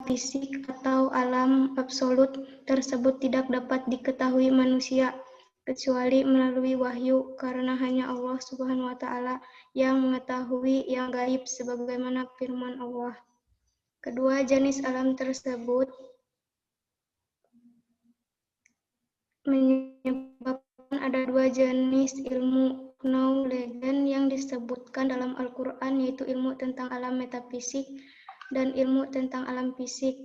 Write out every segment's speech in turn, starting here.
fisik atau alam absolut tersebut tidak dapat diketahui manusia kecuali melalui wahyu, karena hanya Allah Subhanahu wa Ta'ala yang mengetahui yang gaib, sebagaimana firman Allah. Kedua jenis alam tersebut menyebabkan ada dua jenis ilmu knowledge yang disebutkan dalam Al-Quran, yaitu ilmu tentang alam metafisik dan ilmu tentang alam fisik.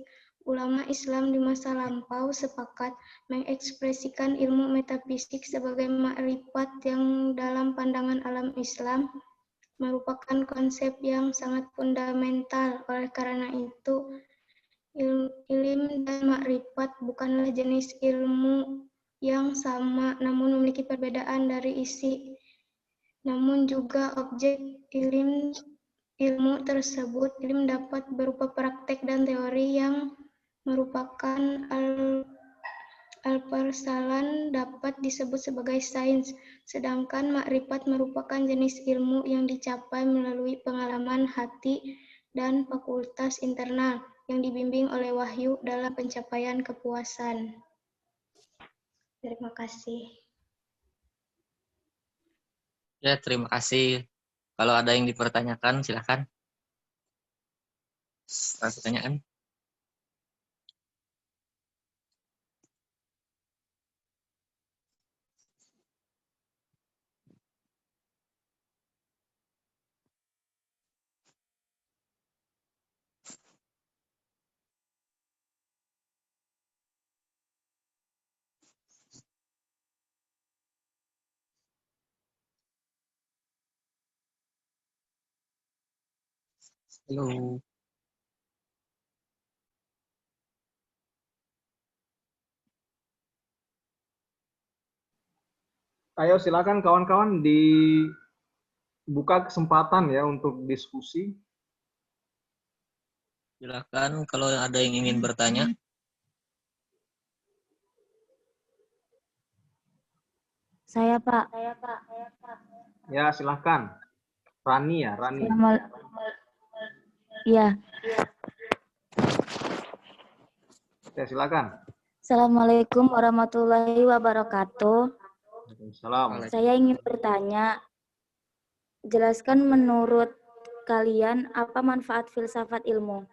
Ulama Islam di masa lampau sepakat mengekspresikan ilmu metafisik sebagai makrifat yang dalam pandangan alam Islam merupakan konsep yang sangat fundamental. Oleh karena itu, ilmu dan makrifat bukanlah jenis ilmu yang sama, namun memiliki perbedaan dari isi. Namun juga objek ilmu tersebut, ilmu dapat berupa praktek dan teori yang merupakan al-persalan dapat disebut sebagai sains, sedangkan makrifat merupakan jenis ilmu yang dicapai melalui pengalaman hati dan fakultas internal yang dibimbing oleh wahyu dalam pencapaian kepuasan. Terima kasih. Ya, terima kasih. Kalau ada yang dipertanyakan, silakan. Pertanyaan. Halo. Ayo silakan kawan-kawan dibuka kesempatan ya untuk diskusi. Silakan kalau ada yang ingin bertanya. Saya, Pak. Ya, silakan. Rani ya, Rani. Iya. Ya, silakan. Assalamualaikum warahmatullahi wabarakatuh. Waalaikumsalam. Saya ingin bertanya, jelaskan menurut kalian apa manfaat filsafat ilmu?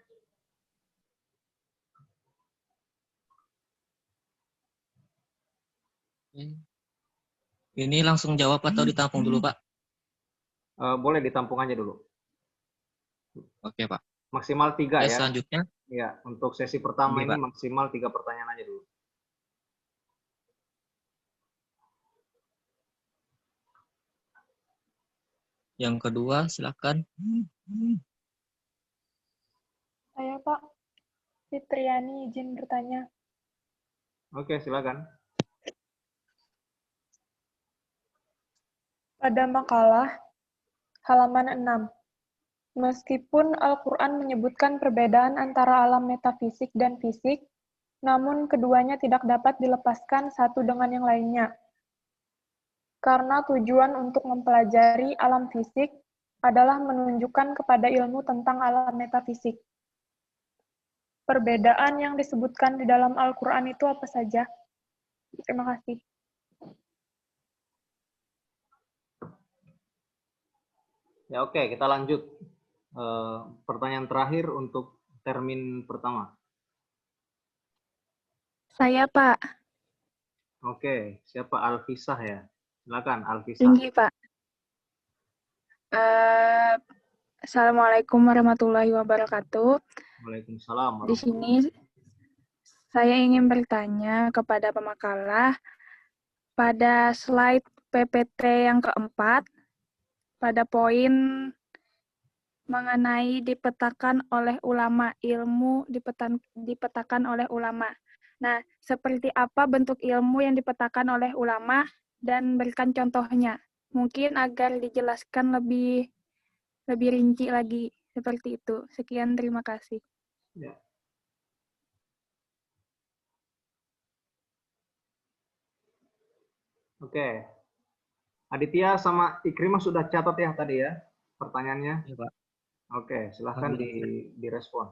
Ini langsung jawab atau ditampung dulu, Pak? Boleh ditampung aja dulu. Oke, Pak. Maksimal 3 ya. Selanjutnya. Ya, untuk sesi pertama Iya, ini Pak. maksimal 3 pertanyaan aja dulu. Yang kedua, silakan. Saya, Pak. Fitriani izin bertanya. Oke, silakan. Pada makalah halaman 6, meskipun Al-Quran menyebutkan perbedaan antara alam metafisik dan fisik, namun keduanya tidak dapat dilepaskan satu dengan yang lainnya. Karena tujuan untuk mempelajari alam fisik adalah menunjukkan kepada ilmu tentang alam metafisik. Perbedaan yang disebutkan di dalam Al-Quran itu apa saja? Terima kasih. Ya, oke, kita lanjut. Pertanyaan terakhir untuk termin pertama. Saya, Pak. Oke, siapa? Alfisah ya? Silakan, Alfisah. Tinggi, Pak. Assalamualaikum warahmatullahi wabarakatuh. Waalaikumsalam. Di sini saya ingin bertanya kepada pemakalah, pada slide PPT yang keempat, pada poin mengenai dipetakan oleh ulama, ilmu dipetakan oleh ulama. Nah, seperti apa bentuk ilmu yang dipetakan oleh ulama dan berikan contohnya. Mungkin agar dijelaskan lebih rinci lagi seperti itu. Sekian, terima kasih. Ya. Oke. Aditya sama Ikrimah sudah catat ya tadi ya pertanyaannya? Iya, Pak. Oke, silahkan direspon.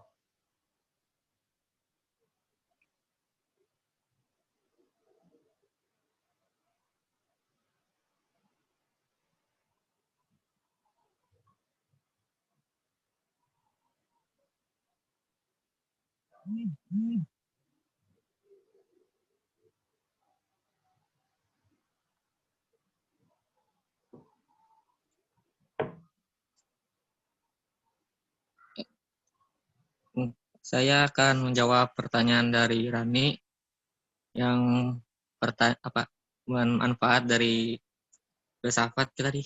Saya akan menjawab pertanyaan dari Rani yang manfaat dari filsafat tadi.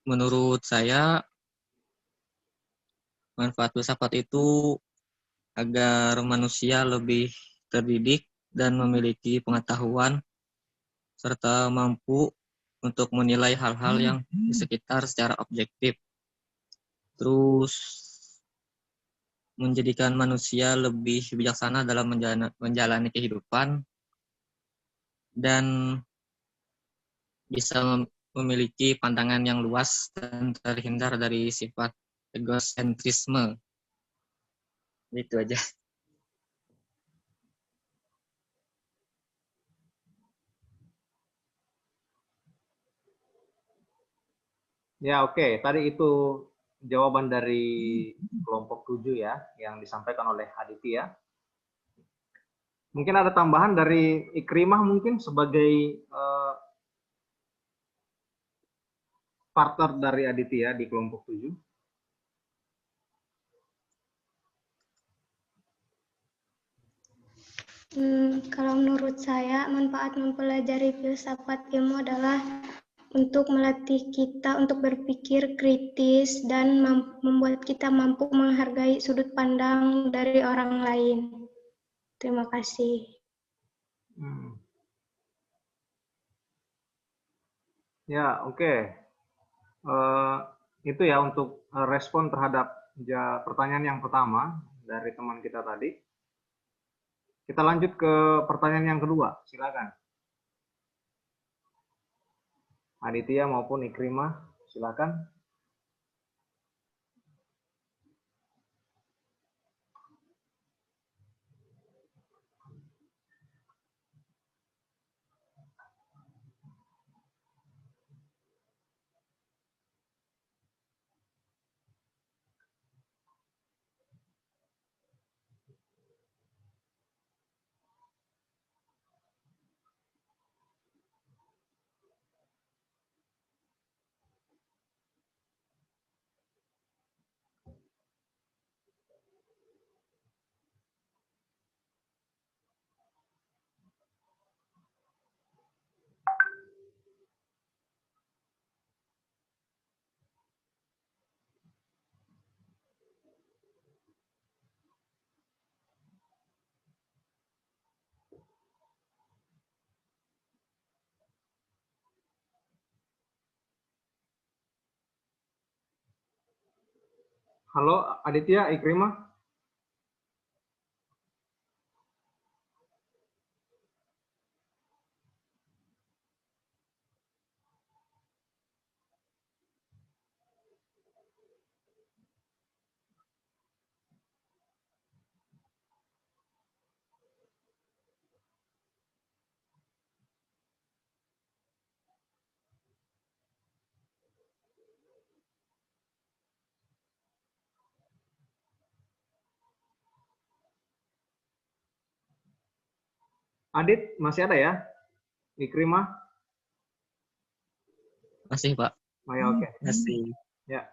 Menurut saya, manfaat filsafat itu agar manusia lebih terdidik dan memiliki pengetahuan serta mampu untuk menilai hal-hal yang di sekitar secara objektif. Terus menjadikan manusia lebih bijaksana dalam menjalani kehidupan dan bisa memiliki pandangan yang luas dan terhindar dari sifat egosentrisme. Itu aja. Ya, oke. Tadi itu jawaban dari kelompok 7 ya, yang disampaikan oleh Aditya. Mungkin ada tambahan dari Ikrimah mungkin sebagai partner dari Aditya di kelompok 7. Kalau menurut saya, manfaat mempelajari filsafat ilmu adalah untuk melatih kita untuk berpikir kritis dan membuat kita mampu menghargai sudut pandang dari orang lain. Terima kasih. Ya, oke. Itu ya untuk respon terhadap pertanyaan yang pertama dari teman kita tadi. Kita lanjut ke pertanyaan yang kedua. Silakan. Aditya maupun Ikrimah, silakan. Halo Aditya, Ikrimah. Adit, masih ada ya? Ikrimah? Masih, Pak. Oh, ya, oke. Masih. Ya.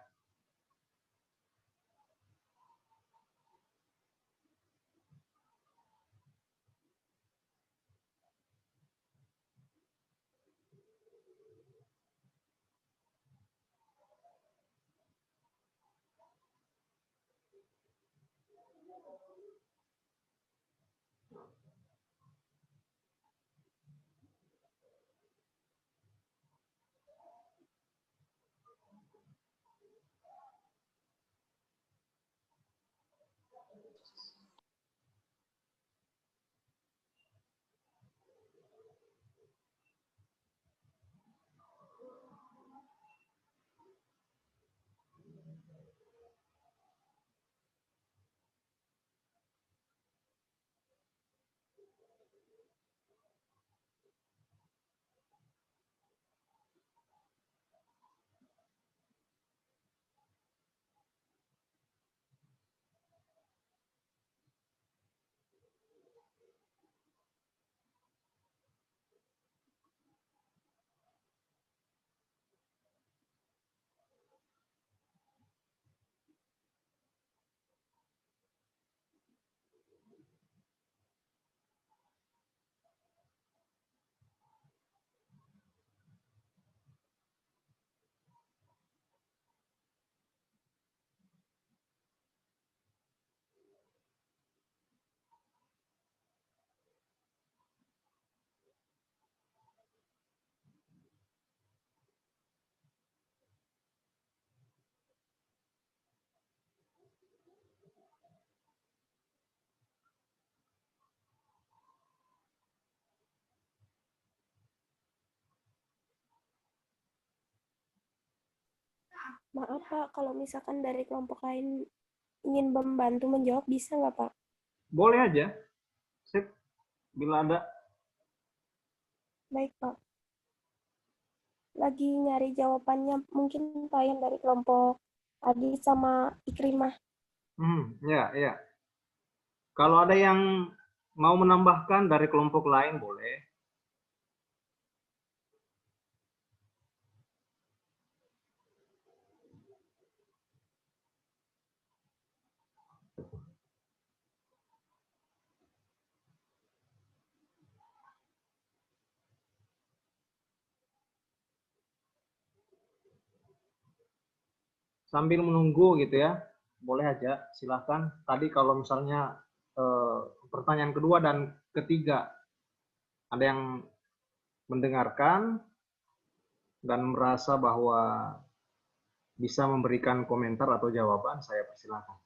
Maaf Pak, kalau misalkan dari kelompok lain ingin membantu menjawab, bisa nggak Pak? Boleh aja. Sip. Bila ada. Baik Pak. Lagi nyari jawabannya mungkin Pak yang dari kelompok Adit sama Ikrimah. Ya, ya. Kalau ada yang mau menambahkan dari kelompok lain, boleh. Sambil menunggu gitu ya, boleh aja, silahkan. Tadi kalau misalnya pertanyaan kedua dan ketiga ada yang mendengarkan dan merasa bahwa bisa memberikan komentar atau jawaban, saya persilahkan.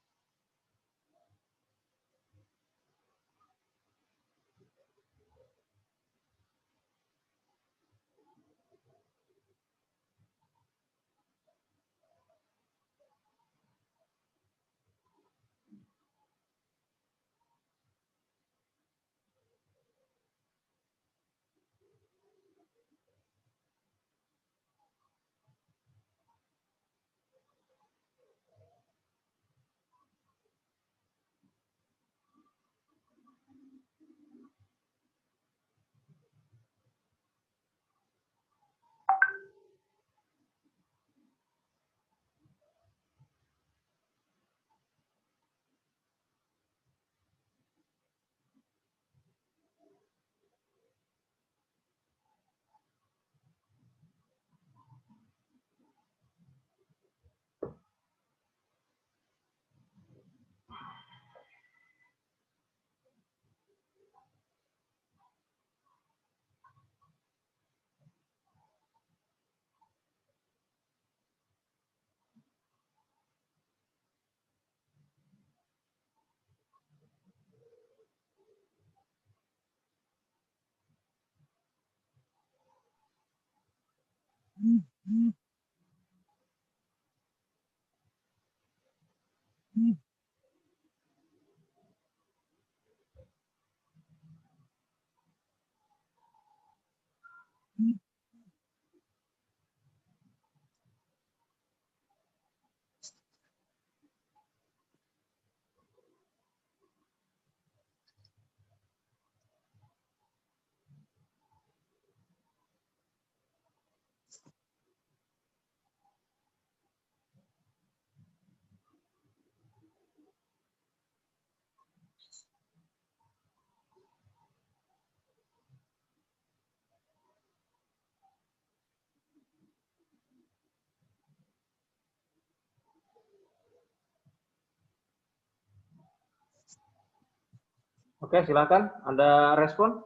Oke, silakan. Ada respon?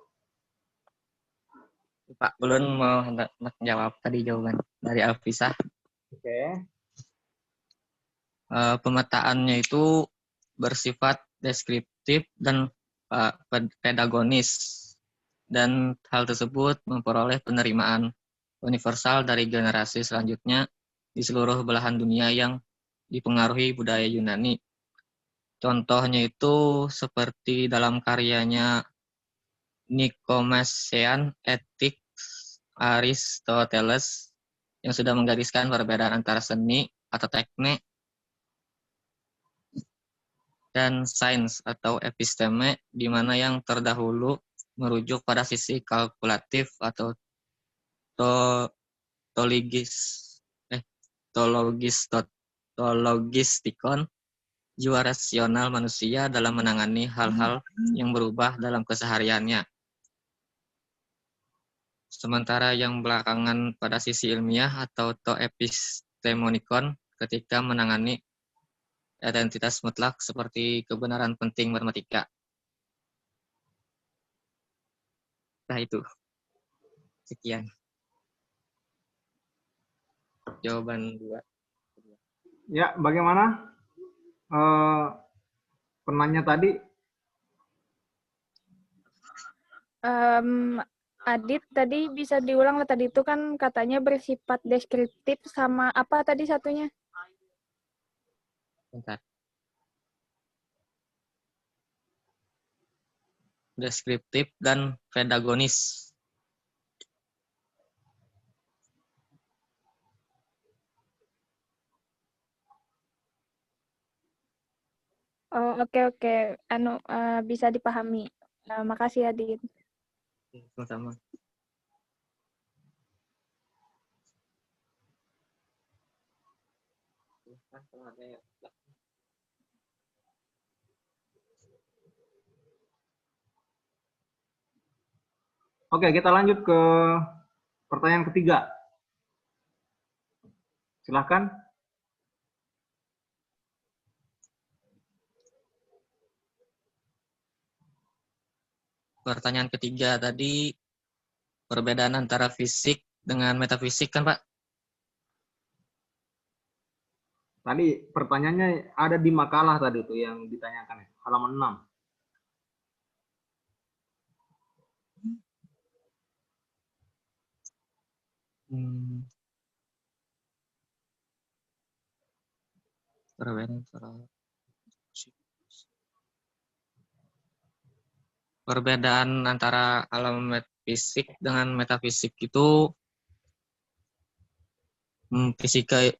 Pak Ulun mau jawab tadi jawaban dari Alfisah. Oke. Pemetaannya itu bersifat deskriptif dan pedagonis, dan hal tersebut memperoleh penerimaan universal dari generasi selanjutnya di seluruh belahan dunia yang dipengaruhi budaya Yunani. Contohnya itu seperti dalam karyanya Nicomachean Ethics Aristoteles yang sudah menggariskan perbedaan antara seni atau teknik dan sains atau episteme, di mana yang terdahulu merujuk pada sisi kalkulatif atau tologistikon, jiwa rasional manusia dalam menangani hal-hal yang berubah dalam kesehariannya. Sementara yang belakangan pada sisi ilmiah atau epistemonikon ketika menangani identitas mutlak seperti kebenaran penting matematika. Nah itu. Sekian. Jawaban 2. Ya, bagaimana penanya tadi? Adit, tadi bisa diulang tadi itu kan katanya bersifat deskriptif sama apa tadi satunya? Bentar. Deskriptif dan pedagonis. Oh, oke. Bisa dipahami. Makasih ya, Din. Sama-sama. Oke, kita lanjut ke pertanyaan ketiga. Silahkan. Pertanyaan ketiga tadi, perbedaan antara fisik dengan metafisik kan, Pak? Tadi pertanyaannya ada di makalah tadi itu yang ditanyakan, halaman 6. Perbedaan antara alam fisik dengan metafisik itu,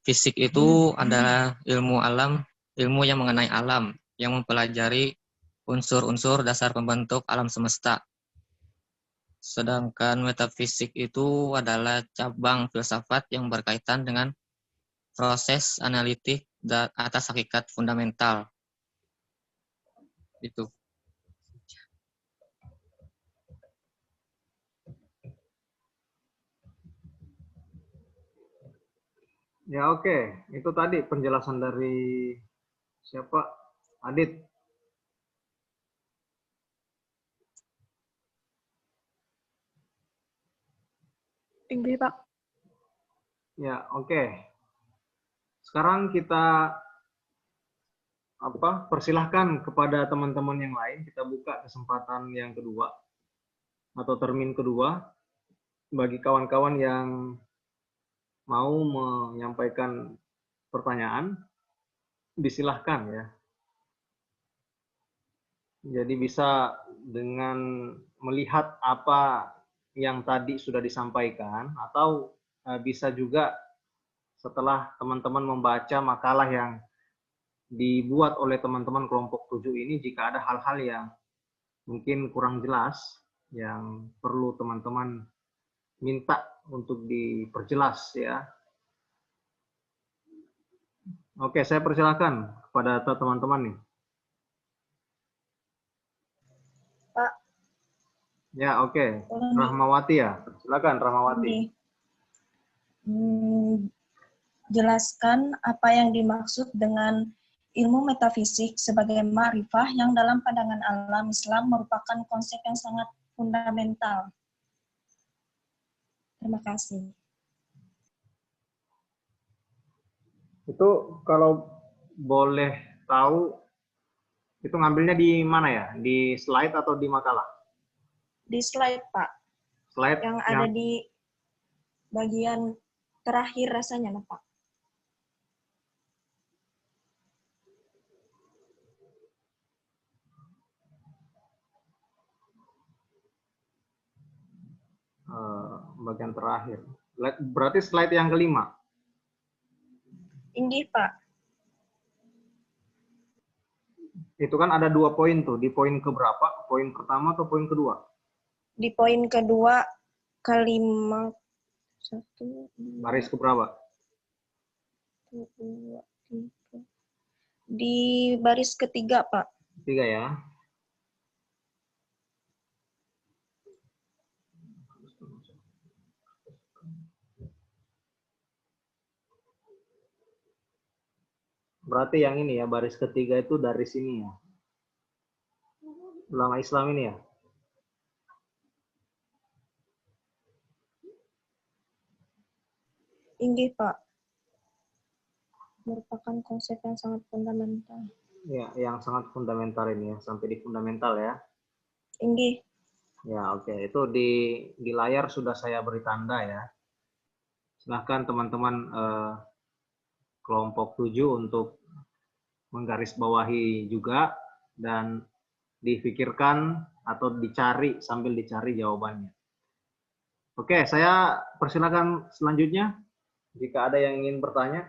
fisik itu adalah ilmu alam, ilmu yang mengenai alam, yang mempelajari unsur-unsur dasar pembentuk alam semesta. Sedangkan metafisik itu adalah cabang filsafat yang berkaitan dengan proses analitik atas hakikat fundamental. Itu. Ya oke, itu tadi penjelasan dari siapa? Adit. Tinggi, Pak. Ya oke. Sekarang kita persilahkan kepada teman-teman yang lain, kita buka kesempatan yang kedua atau termin kedua bagi kawan-kawan yang mau menyampaikan pertanyaan, disilahkan ya. Jadi bisa dengan melihat apa yang tadi sudah disampaikan, atau bisa juga setelah teman-teman membaca makalah yang dibuat oleh teman-teman kelompok 7 ini, jika ada hal-hal yang mungkin kurang jelas, yang perlu teman-teman minta untuk diperjelas ya. Oke, saya persilakan kepada teman-teman nih. Pak. Ya, oke. Rahmawati ya. Silakan Rahmawati. Jelaskan apa yang dimaksud dengan ilmu metafisik sebagai ma'rifah yang dalam pandangan alam Islam merupakan konsep yang sangat fundamental. Terima kasih. Itu kalau boleh tahu, itu ngambilnya di mana ya? Di slide atau di makalah? Di slide, Pak. Slide yang ada di bagian terakhir rasanya, Pak. Bagian terakhir. Berarti slide yang kelima. Ini, Pak. Itu kan ada 2 poin tuh. Di poin keberapa? Poin pertama atau poin kedua? Di poin kedua, kalimat 1. Baris keberapa? 2, 3. Di baris ketiga, Pak. 3 ya. Berarti yang ini ya, baris ketiga itu dari sini ya. Ulama Islam ini ya. Ini, Pak. Merupakan konsep yang sangat fundamental. Ya, yang sangat fundamental ini ya, sampai di fundamental ya. Ini. Ya, oke. Itu di layar sudah saya beri tanda ya. Silahkan teman-teman kelompok 7 untuk menggarisbawahi juga dan difikirkan atau dicari sambil dicari jawabannya. Oke, saya persilakan selanjutnya jika ada yang ingin bertanya.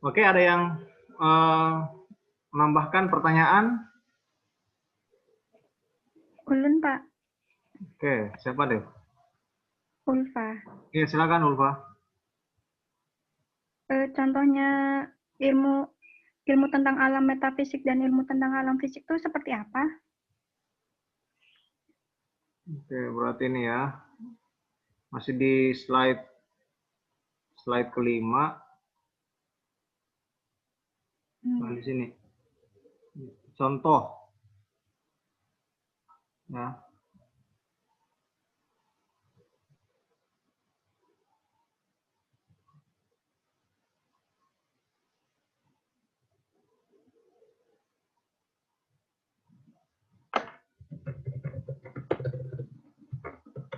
Oke, ada yang menambahkan pertanyaan? Ulun, Pak. Oke, siapa deh? Ulfa. Oke, silakan Ulfa. Contohnya ilmu tentang alam metafisik dan ilmu tentang alam fisik itu seperti apa? Oke, berarti ini ya. Masih di slide kelima. Nah, di sini. Contoh. Ya.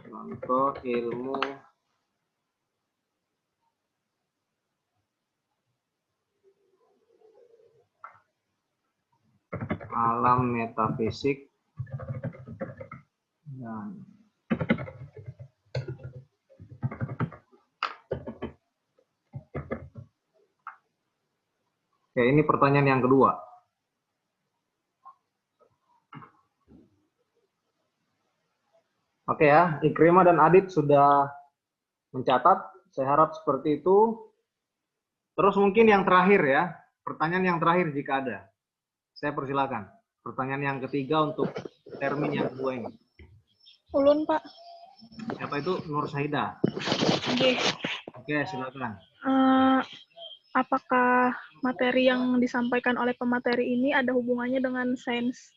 Contoh ilmu alam metafisik dan Oke, ini pertanyaan yang kedua. Oke ya, Ikrimah dan Adit sudah mencatat. Saya harap seperti itu. Terus mungkin yang terakhir ya, pertanyaan yang terakhir jika ada. Saya persilakan. Pertanyaan yang ketiga untuk termin yang kedua ini. Ulun, Pak. Siapa itu? Nur Sahida. Oke. Oke, silakan. Apakah materi yang disampaikan oleh pemateri ini ada hubungannya dengan sains?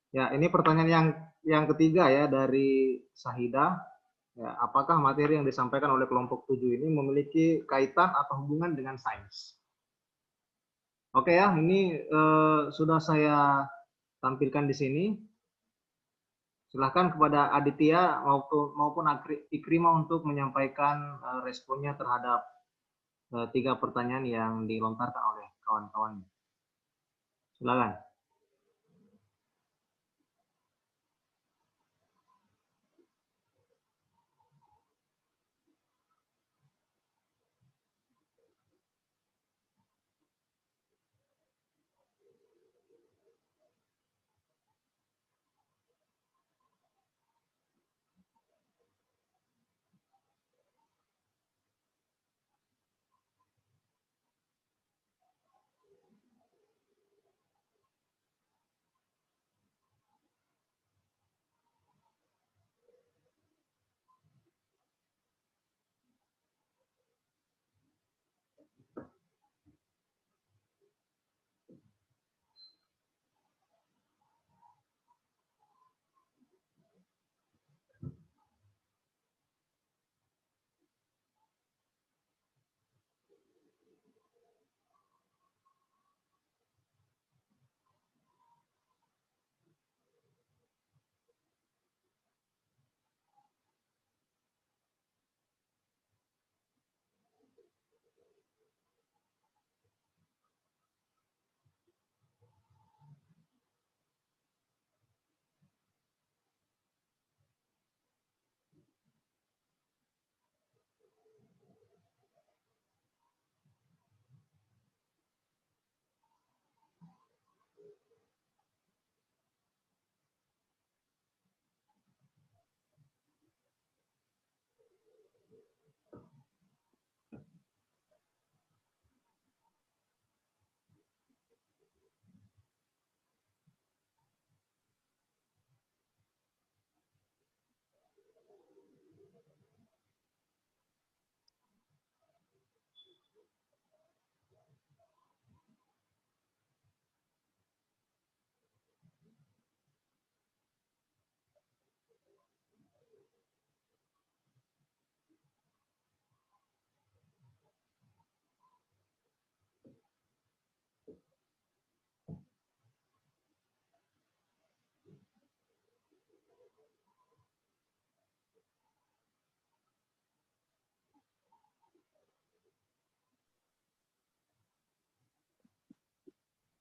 Ya, ini pertanyaan yang ketiga ya dari Sahida. Ya, apakah materi yang disampaikan oleh kelompok 7 ini memiliki kaitan atau hubungan dengan sains? Oke ya, ini sudah saya tampilkan di sini. Silahkan kepada Aditya maupun Ikrimah untuk menyampaikan responnya terhadap 3 pertanyaan yang dilontarkan oleh kawan-kawan. Silakan.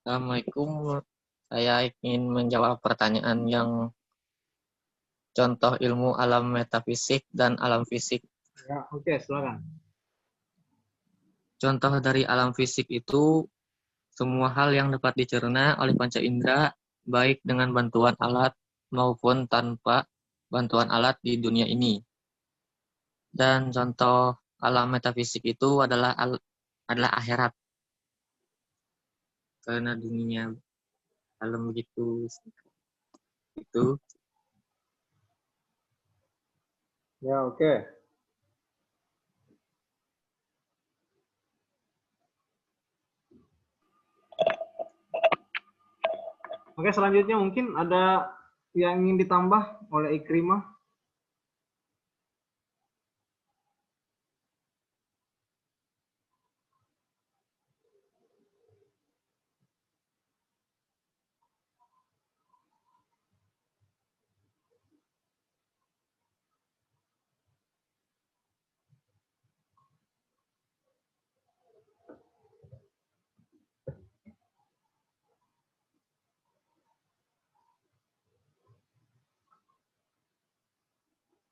Assalamualaikum. Saya ingin menjawab pertanyaan yang contoh ilmu alam metafisik dan alam fisik. Ya, oke, silakan. Contoh dari alam fisik itu semua hal yang dapat dicerna oleh panca indera, baik dengan bantuan alat maupun tanpa bantuan alat di dunia ini. Dan contoh alam metafisik itu adalah akhirat. Karena dunia alam begitu itu. Ya, oke. Oke, selanjutnya mungkin ada yang ingin ditambah oleh Ikrimah.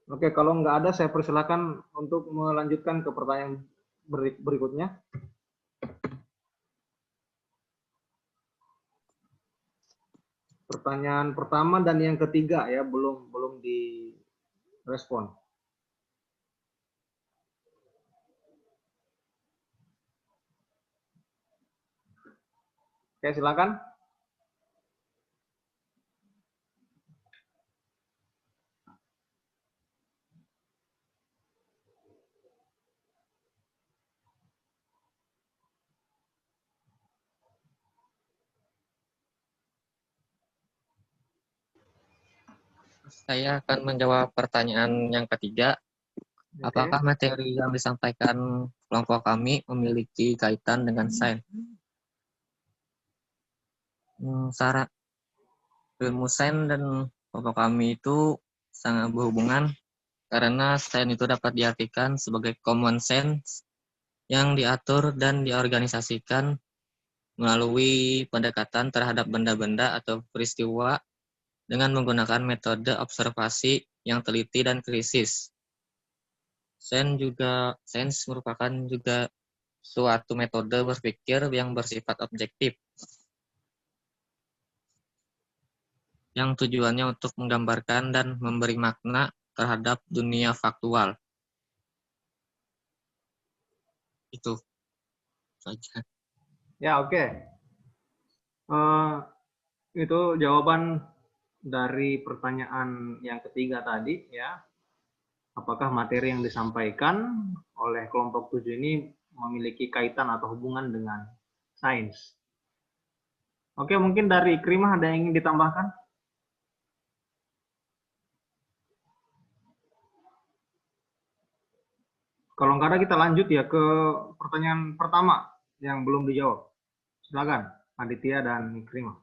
Oke, kalau nggak ada, saya persilakan untuk melanjutkan ke pertanyaan berikutnya. Pertanyaan pertama dan yang ketiga ya, belum direspon. Oke, silakan. Saya akan menjawab pertanyaan yang ketiga. Oke. Apakah materi yang disampaikan kelompok kami memiliki kaitan dengan sains? Syarat ilmu sains dan kelompok kami itu sangat berhubungan karena sains itu dapat diartikan sebagai common sense yang diatur dan diorganisasikan melalui pendekatan terhadap benda-benda atau peristiwa dengan menggunakan metode observasi yang teliti dan krisis. Sains merupakan juga suatu metode berpikir yang bersifat objektif, yang tujuannya untuk menggambarkan dan memberi makna terhadap dunia faktual. Itu saja. Ya, oke. Itu jawaban dari pertanyaan yang ketiga tadi ya. Apakah materi yang disampaikan oleh kelompok 7 ini memiliki kaitan atau hubungan dengan sains? Oke, mungkin dari Ikrimah ada yang ingin ditambahkan? Kalau nggak ada, kita lanjut ya ke pertanyaan pertama yang belum dijawab. Silakan, Aditya dan Ikrimah.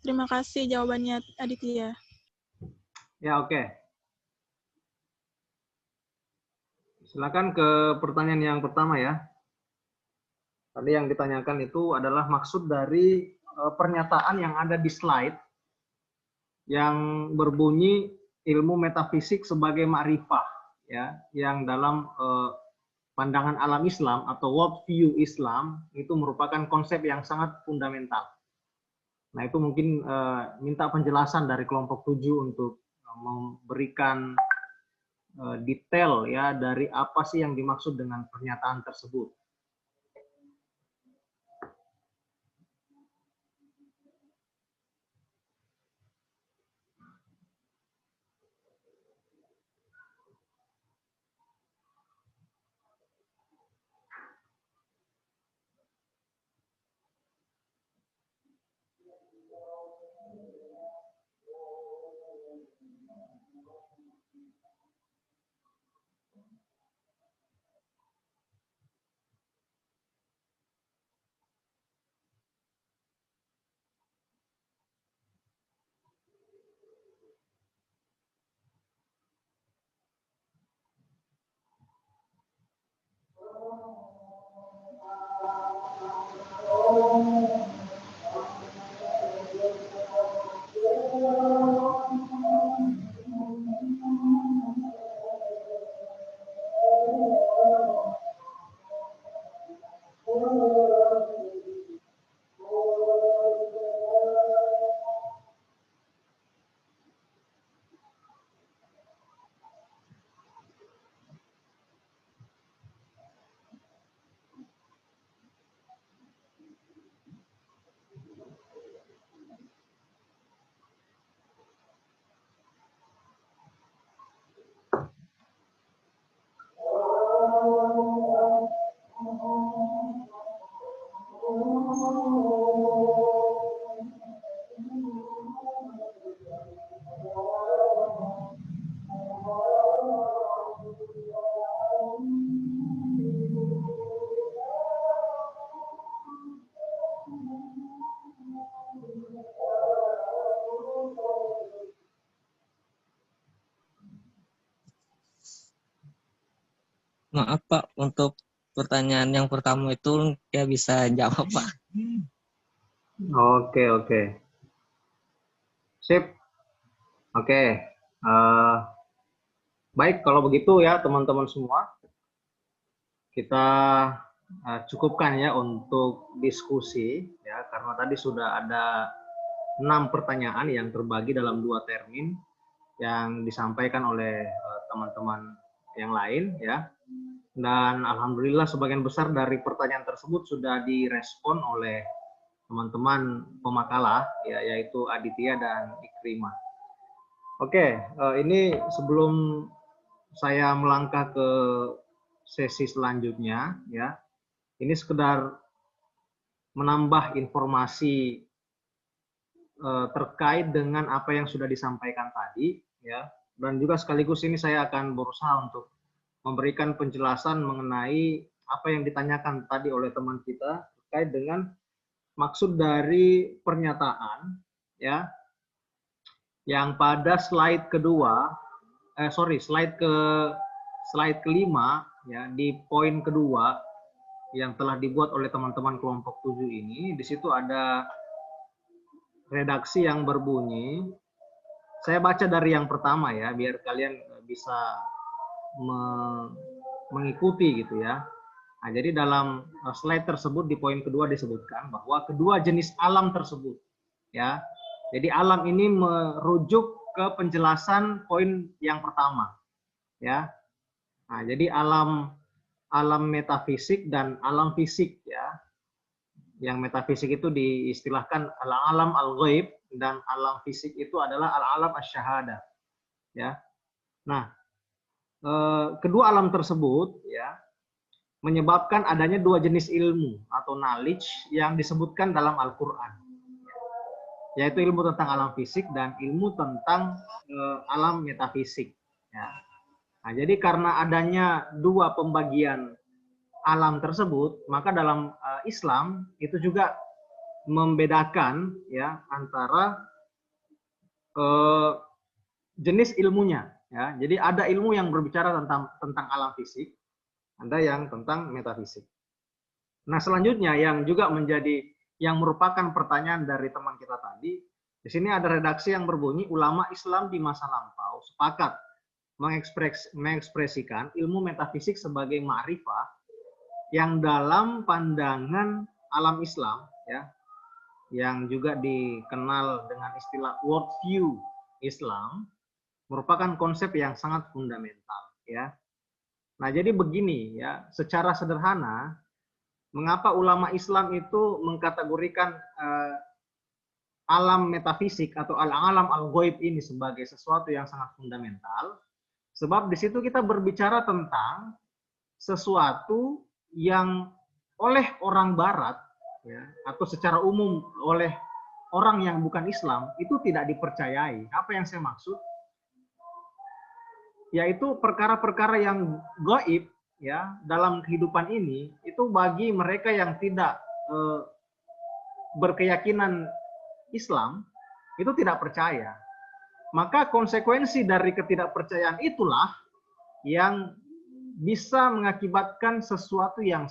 Terima kasih jawabannya Aditya. Ya, oke. Silakan ke pertanyaan yang pertama ya. Tadi yang ditanyakan itu adalah maksud dari pernyataan yang ada di slide yang berbunyi ilmu metafisik sebagai ma'rifah ya, yang dalam pandangan alam Islam atau world view Islam itu merupakan konsep yang sangat fundamental. Nah, itu mungkin minta penjelasan dari kelompok 7 untuk memberikan detail ya dari apa sih yang dimaksud dengan pernyataan tersebut. Maaf Pak, untuk pertanyaan yang pertama itu ya bisa jawab Pak. Oke. Sip. Oke. Baik, kalau begitu ya teman-teman semua, kita cukupkan ya untuk diskusi ya, karena tadi sudah ada 6 pertanyaan yang terbagi dalam 2 termin yang disampaikan oleh teman-teman yang lain ya. Dan alhamdulillah sebagian besar dari pertanyaan tersebut sudah direspon oleh teman-teman pemakalah ya, yaitu Aditya dan Ikrimah. Oke, ini sebelum saya melangkah ke sesi selanjutnya ya. Ini sekedar menambah informasi terkait dengan apa yang sudah disampaikan tadi ya. Dan juga sekaligus ini saya akan berusaha untuk memberikan penjelasan mengenai apa yang ditanyakan tadi oleh teman kita terkait dengan maksud dari pernyataan ya yang pada slide kedua slide kelima ya, di poin kedua yang telah dibuat oleh teman-teman kelompok 7 ini. Di situ ada redaksi yang berbunyi, saya baca dari yang pertama ya biar kalian bisa mengikuti gitu ya. Nah, jadi dalam slide tersebut di poin kedua disebutkan bahwa kedua jenis alam tersebut ya. Jadi alam ini merujuk ke penjelasan poin yang pertama ya. Nah, jadi alam metafisik dan alam fisik ya. Yang metafisik itu diistilahkan alam al-ghaib dan alam fisik itu adalah al-alam asy-syahadah ya. Nah, kedua alam tersebut ya menyebabkan adanya 2 jenis ilmu atau knowledge yang disebutkan dalam Al-Qur'an. Yaitu ilmu tentang alam fisik dan ilmu tentang alam metafisik ya. Nah, jadi karena adanya 2 pembagian alam tersebut, maka dalam Islam itu juga membedakan ya antara jenis ilmunya ya. Jadi ada ilmu yang berbicara tentang alam fisik, ada yang tentang metafisik. Nah, selanjutnya yang juga menjadi yang merupakan pertanyaan dari teman kita tadi, di sini ada redaksi yang berbunyi, ulama Islam di masa lampau sepakat mengekspresikan ilmu metafisik sebagai ma'rifah yang dalam pandangan alam Islam ya, yang juga dikenal dengan istilah worldview Islam, merupakan konsep yang sangat fundamental ya. Nah, jadi begini ya, secara sederhana mengapa ulama Islam itu mengkategorikan alam metafisik atau alam al-ghaib ini sebagai sesuatu yang sangat fundamental? Sebab di situ kita berbicara tentang sesuatu yang oleh orang Barat ya, atau secara umum oleh orang yang bukan Islam itu tidak dipercayai. Apa yang saya maksud? Yaitu perkara-perkara yang gaib ya dalam kehidupan ini itu bagi mereka yang tidak berkeyakinan Islam itu tidak percaya. Maka konsekuensi dari ketidakpercayaan itulah yang bisa mengakibatkan sesuatu yang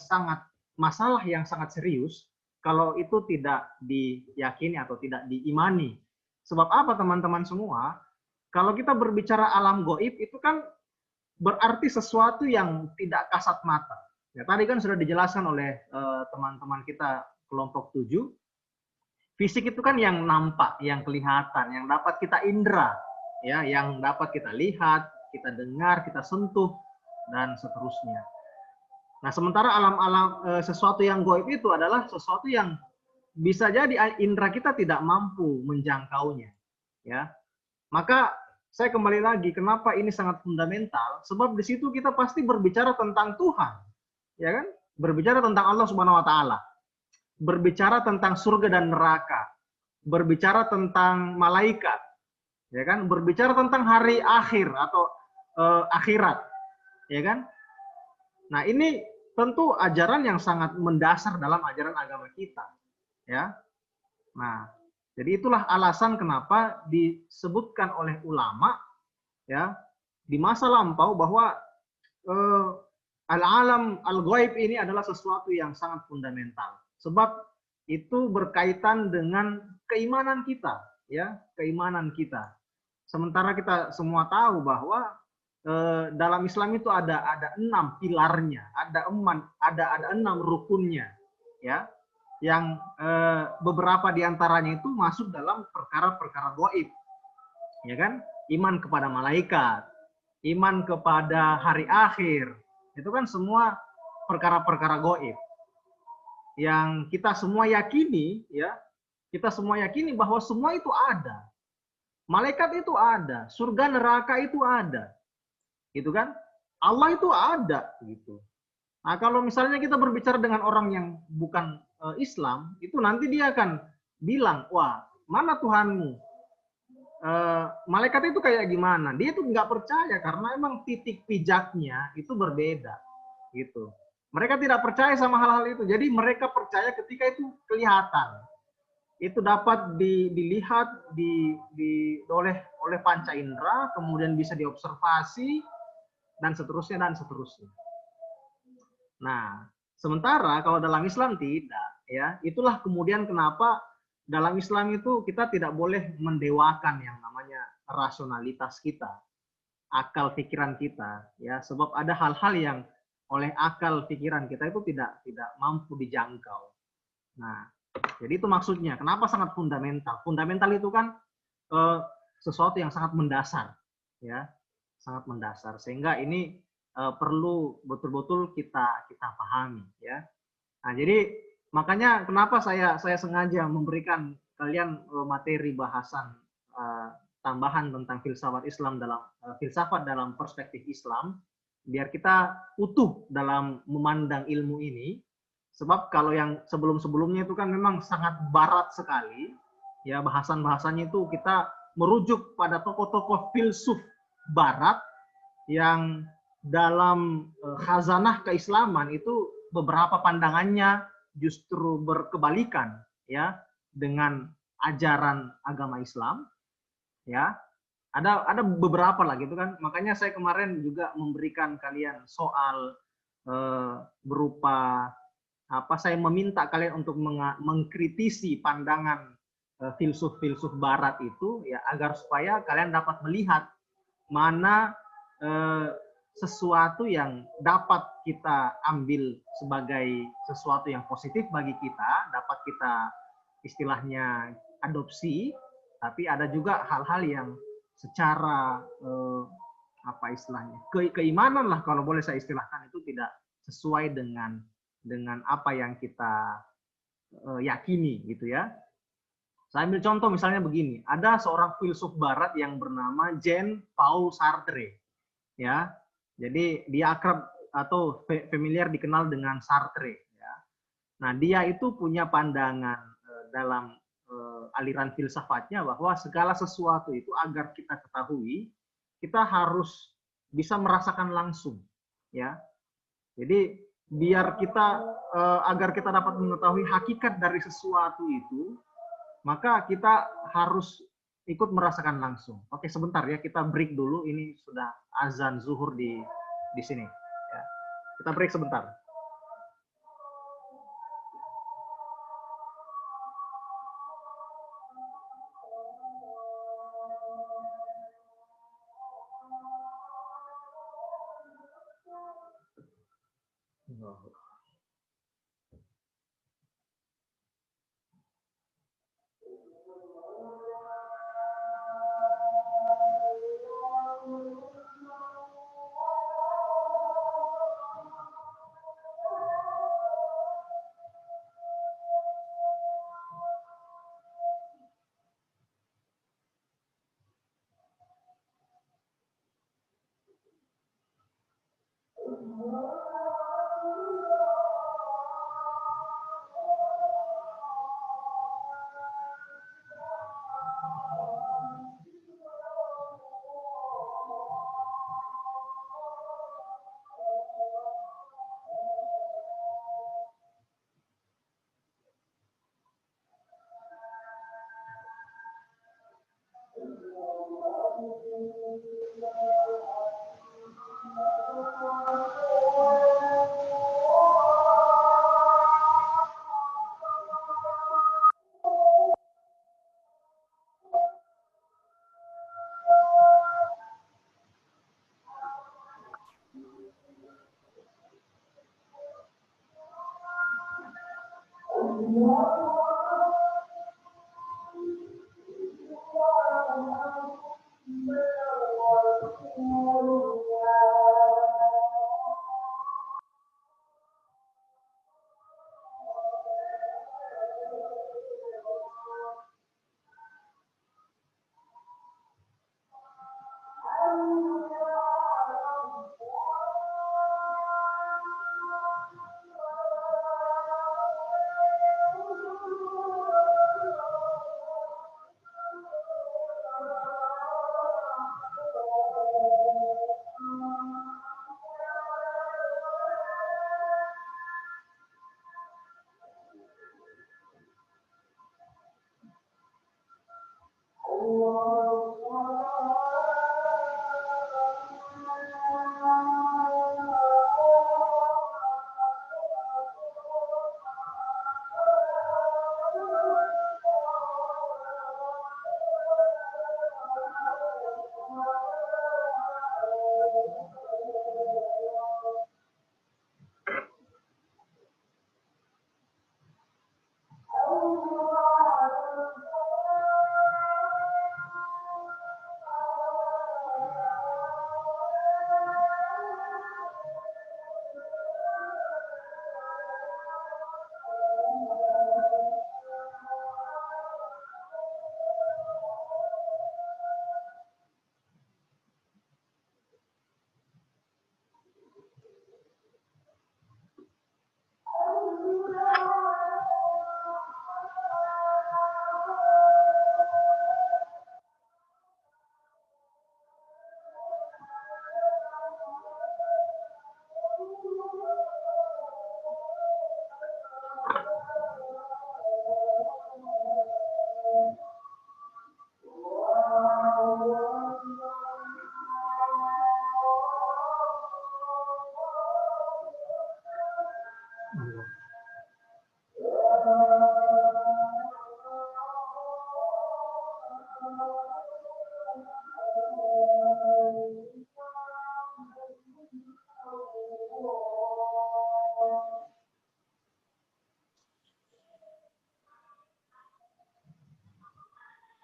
masalah yang sangat serius kalau itu tidak diyakini atau tidak diimani. Sebab apa teman-teman semua? Kalau kita berbicara alam gaib itu kan berarti sesuatu yang tidak kasat mata. Ya, tadi kan sudah dijelaskan oleh teman-teman kita kelompok 7. Fisik itu kan yang nampak, yang kelihatan, yang dapat kita indera, ya, yang dapat kita lihat, kita dengar, kita sentuh, dan seterusnya. Nah, sementara alam-alam sesuatu yang gaib itu adalah sesuatu yang bisa jadi indera kita tidak mampu menjangkaunya, ya. Maka saya kembali lagi, kenapa ini sangat fundamental? Sebab di situ kita pasti berbicara tentang Tuhan, ya kan? Berbicara tentang Allah Subhanahu Wa Taala, berbicara tentang surga dan neraka, berbicara tentang malaikat, ya kan? Berbicara tentang hari akhir atau akhirat, ya kan? Nah, ini tentu ajaran yang sangat mendasar dalam ajaran agama kita, ya. Nah, jadi itulah alasan kenapa disebutkan oleh ulama ya di masa lampau bahwa al-alam al-ghaib ini adalah sesuatu yang sangat fundamental. Sebab itu berkaitan dengan keimanan kita, ya, keimanan kita. Sementara kita semua tahu bahwa dalam Islam itu ada 6 pilarnya, ada 6 rukunnya, ya, yang beberapa diantaranya itu masuk dalam perkara-perkara gaib, ya kan? Iman kepada malaikat, iman kepada hari akhir, itu kan semua perkara-perkara gaib yang kita semua yakini, ya, kita semua yakini bahwa semua itu ada. Malaikat itu ada, surga neraka itu ada, gitu kan? Allah itu ada, gitu. Nah, kalau misalnya kita berbicara dengan orang yang bukan Islam, itu nanti dia akan bilang, wah, mana Tuhanmu? Malaikat itu kayak gimana? Dia itu nggak percaya karena emang titik pijaknya itu berbeda, gitu. Mereka tidak percaya sama hal-hal itu. Jadi mereka percaya ketika itu kelihatan. Itu dapat dilihat oleh panca indera, kemudian bisa diobservasi, dan seterusnya dan seterusnya. Nah, sementara kalau dalam Islam tidak, ya. Itulah kemudian kenapa dalam Islam itu kita tidak boleh mendewakan yang namanya rasionalitas kita, akal pikiran kita, ya. Sebab ada hal-hal yang oleh akal pikiran kita itu tidak mampu dijangkau. Nah, jadi itu maksudnya. Kenapa sangat fundamental? Fundamental itu kan sesuatu yang sangat mendasar, ya, sangat mendasar. Sehingga ini perlu betul-betul kita pahami, ya. Nah, jadi makanya kenapa saya sengaja memberikan kalian materi bahasan tambahan tentang filsafat Islam filsafat dalam perspektif Islam, biar kita utuh dalam memandang ilmu ini. Sebab kalau yang sebelum-sebelumnya itu kan memang sangat barat sekali, ya, bahasan-bahasannya itu kita merujuk pada tokoh-tokoh filsuf barat yang dalam khazanah keislaman itu beberapa pandangannya justru berkebalikan, ya, dengan ajaran agama Islam, ya. Ada beberapa lah gitu kan. Makanya saya kemarin juga memberikan kalian soal berupa saya meminta kalian untuk mengkritisi pandangan filsuf-filsuf barat itu, ya, agar supaya kalian dapat melihat mana sesuatu yang dapat kita ambil sebagai sesuatu yang positif bagi kita, dapat kita istilahnya adopsi, tapi ada juga hal-hal yang secara istilahnya keimanan lah kalau boleh saya istilahkan, itu tidak sesuai dengan apa yang kita yakini, gitu ya. Saya ambil contoh misalnya begini, ada seorang filsuf barat yang bernama Jean-Paul Sartre, ya. Jadi dia akrab atau familiar dikenal dengan Sartre, ya. Nah, dia itu punya pandangan dalam aliran filsafatnya bahwa segala sesuatu itu agar kita ketahui, kita harus bisa merasakan langsung, ya. Jadi biar kita agar kita dapat mengetahui hakikat dari sesuatu itu, maka kita harus ikut merasakan langsung. Oke, sebentar ya, kita break dulu. Ini sudah azan zuhur di sini, ya. Kita break sebentar.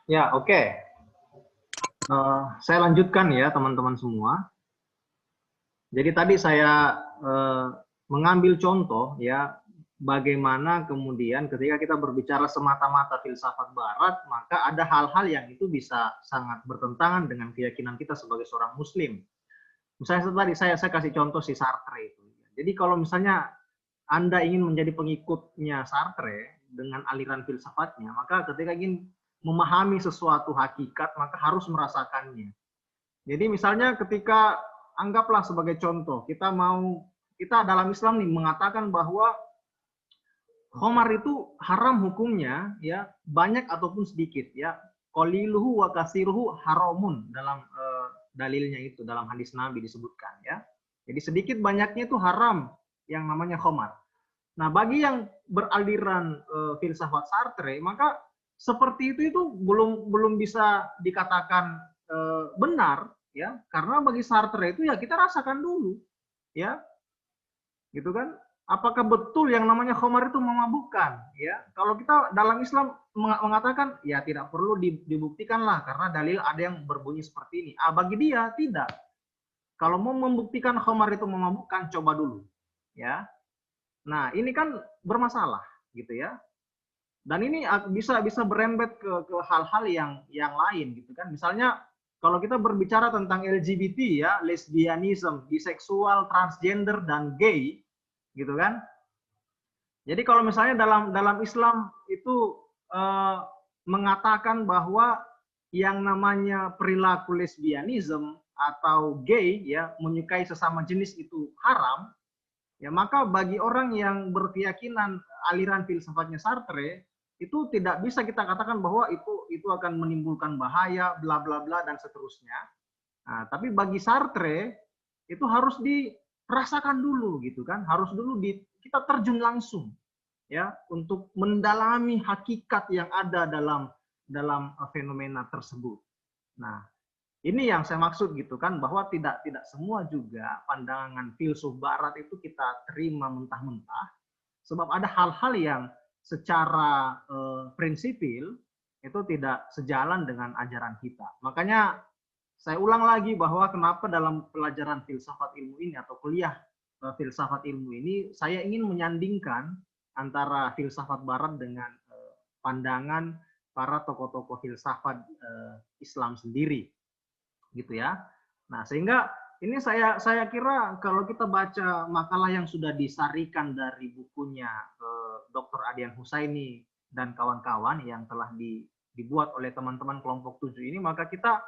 Ya, oke. Saya lanjutkan ya teman-teman semua. Jadi tadi saya mengambil contoh ya bagaimana kemudian ketika kita berbicara semata-mata filsafat barat, maka ada hal-hal yang itu bisa sangat bertentangan dengan keyakinan kita sebagai seorang muslim. Misalnya tadi saya kasih contoh si Sartre itu. Jadi kalau misalnya Anda ingin menjadi pengikutnya Sartre dengan aliran filsafatnya, maka ketika ingin memahami sesuatu hakikat, maka harus merasakannya. Jadi misalnya ketika, anggaplah sebagai contoh, kita dalam Islam nih mengatakan bahwa khamar itu haram hukumnya, ya banyak ataupun sedikit, ya qaliluhu wa kasiruhu haramun dalam dalilnya itu, dalam hadis Nabi disebutkan, ya. Jadi sedikit banyaknya itu haram yang namanya khamar. Nah, bagi yang beraliran filsafat Sartre, maka seperti itu belum bisa dikatakan benar, ya, karena bagi Sartre itu ya kita rasakan dulu, ya, gitu kan? Apakah betul yang namanya khamar itu memabukkan, ya? Kalau kita dalam Islam mengatakan ya tidak perlu dibuktikan lah karena dalil ada yang berbunyi seperti ini. Bagi dia tidak. Kalau mau membuktikan khamar itu memabukkan, coba dulu, ya. Nah, ini kan bermasalah, gitu ya. Dan ini bisa berembet ke hal-hal yang lain gitu kan. Misalnya kalau kita berbicara tentang LGBT ya, lesbianisme, biseksual, transgender dan gay gitu kan. Jadi kalau misalnya dalam Islam itu mengatakan bahwa yang namanya perilaku lesbianisme atau gay ya, menyukai sesama jenis itu haram, ya maka bagi orang yang berkeyakinan aliran filsafatnya Sartre itu tidak bisa kita katakan bahwa itu akan menimbulkan bahaya, bla bla bla dan seterusnya. Nah, tapi bagi Sartre itu harus dirasakan dulu gitu kan, harus dulu kita terjun langsung ya untuk mendalami hakikat yang ada dalam fenomena tersebut. Nah, ini yang saya maksud gitu kan, bahwa tidak semua juga pandangan filsuf barat itu kita terima mentah-mentah, sebab ada hal-hal yang secara prinsipil itu tidak sejalan dengan ajaran kita. Makanya saya ulang lagi bahwa kenapa dalam pelajaran filsafat ilmu ini atau kuliah filsafat ilmu ini saya ingin menyandingkan antara filsafat barat dengan pandangan para tokoh-tokoh filsafat Islam sendiri, gitu ya. Nah, sehingga ini saya kira kalau kita baca makalah yang sudah disarikan dari bukunya Dr. Adian Husaini dan kawan-kawan yang telah dibuat oleh teman-teman kelompok 7 ini, maka kita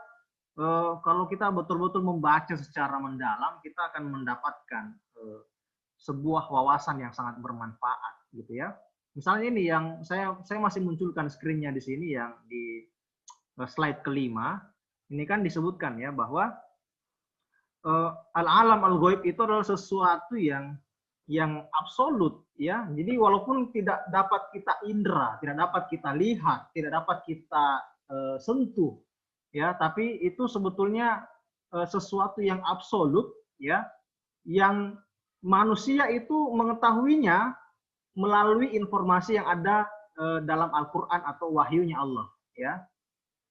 kalau kita betul-betul membaca secara mendalam, kita akan mendapatkan sebuah wawasan yang sangat bermanfaat, gitu ya. Misalnya ini yang saya masih munculkan screen-nya di sini yang di slide kelima, ini kan disebutkan ya bahwa al-alam al-ghaib itu adalah sesuatu yang absolut ya. Jadi walaupun tidak dapat kita indra, tidak dapat kita lihat, tidak dapat kita sentuh ya, tapi itu sebetulnya sesuatu yang absolut ya, yang manusia itu mengetahuinya melalui informasi yang ada dalam Al-Qur'an atau wahyunya Allah ya.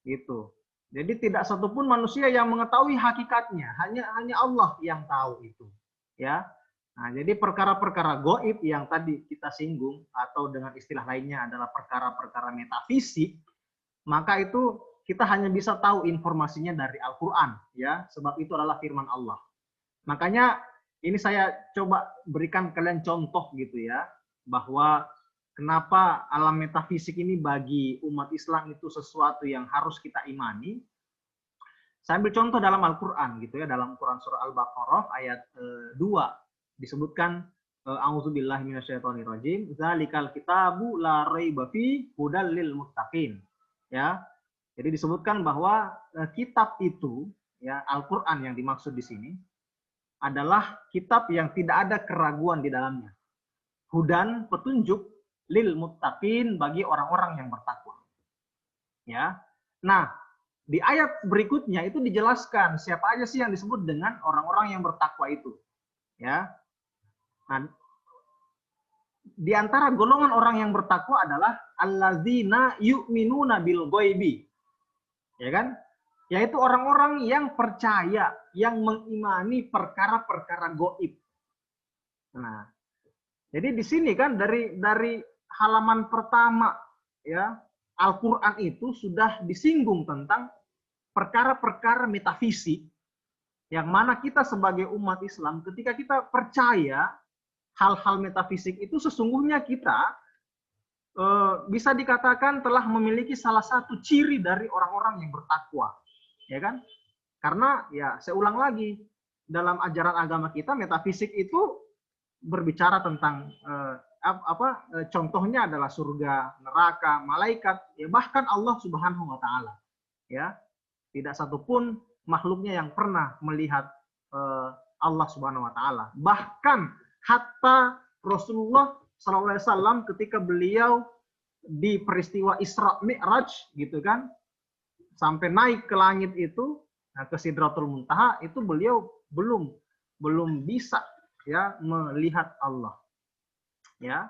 Gitu. Jadi tidak satupun manusia yang mengetahui hakikatnya, hanya Allah yang tahu itu, ya. Nah, jadi perkara-perkara gaib yang tadi kita singgung atau dengan istilah lainnya adalah perkara-perkara metafisik, maka itu kita hanya bisa tahu informasinya dari Al-Qur'an, ya, sebab itu adalah firman Allah. Makanya ini saya coba berikan kalian contoh gitu ya, bahwa kenapa alam metafisik ini bagi umat Islam itu sesuatu yang harus kita imani. Saya ambil contoh dalam Al-Qur'an gitu ya, dalam Quran surah Al-Baqarah ayat 2 disebutkan a'udzubillahi minasyaitonirrajim, dzalikal kitabu la raiba fi hudal lil muttaqin. Ya. Jadi disebutkan bahwa kitab itu ya, Al-Qur'an yang dimaksud di sini adalah kitab yang tidak ada keraguan di dalamnya. Hudan, petunjuk lil muttaqin, bagi orang-orang yang bertakwa. Ya. Nah, di ayat berikutnya itu dijelaskan siapa aja sih yang disebut dengan orang-orang yang bertakwa itu. Ya. Nah, di antara golongan orang yang bertakwa adalah allazina yu'minuna bil ghaibi. Ya kan? Yaitu orang-orang yang percaya, yang mengimani perkara-perkara gaib. Nah, jadi di sini kan dari halaman pertama ya, Al-Qur'an itu sudah disinggung tentang perkara-perkara metafisik yang mana kita sebagai umat Islam ketika kita percaya hal-hal metafisik itu sesungguhnya kita bisa dikatakan telah memiliki salah satu ciri dari orang-orang yang bertakwa, ya kan? Karena ya saya ulang lagi, dalam ajaran agama kita metafisik itu berbicara tentang contohnya adalah surga, neraka, malaikat, ya bahkan Allah Subhanahu wa taala. Ya. Tidak satupun makhluknya yang pernah melihat Allah Subhanahu wa taala. Bahkan hatta Rasulullah SAW ketika beliau di peristiwa Isra Mi'raj gitu kan, sampai naik ke langit itu, ke Sidratul Muntaha, itu beliau belum bisa ya melihat Allah. Ya.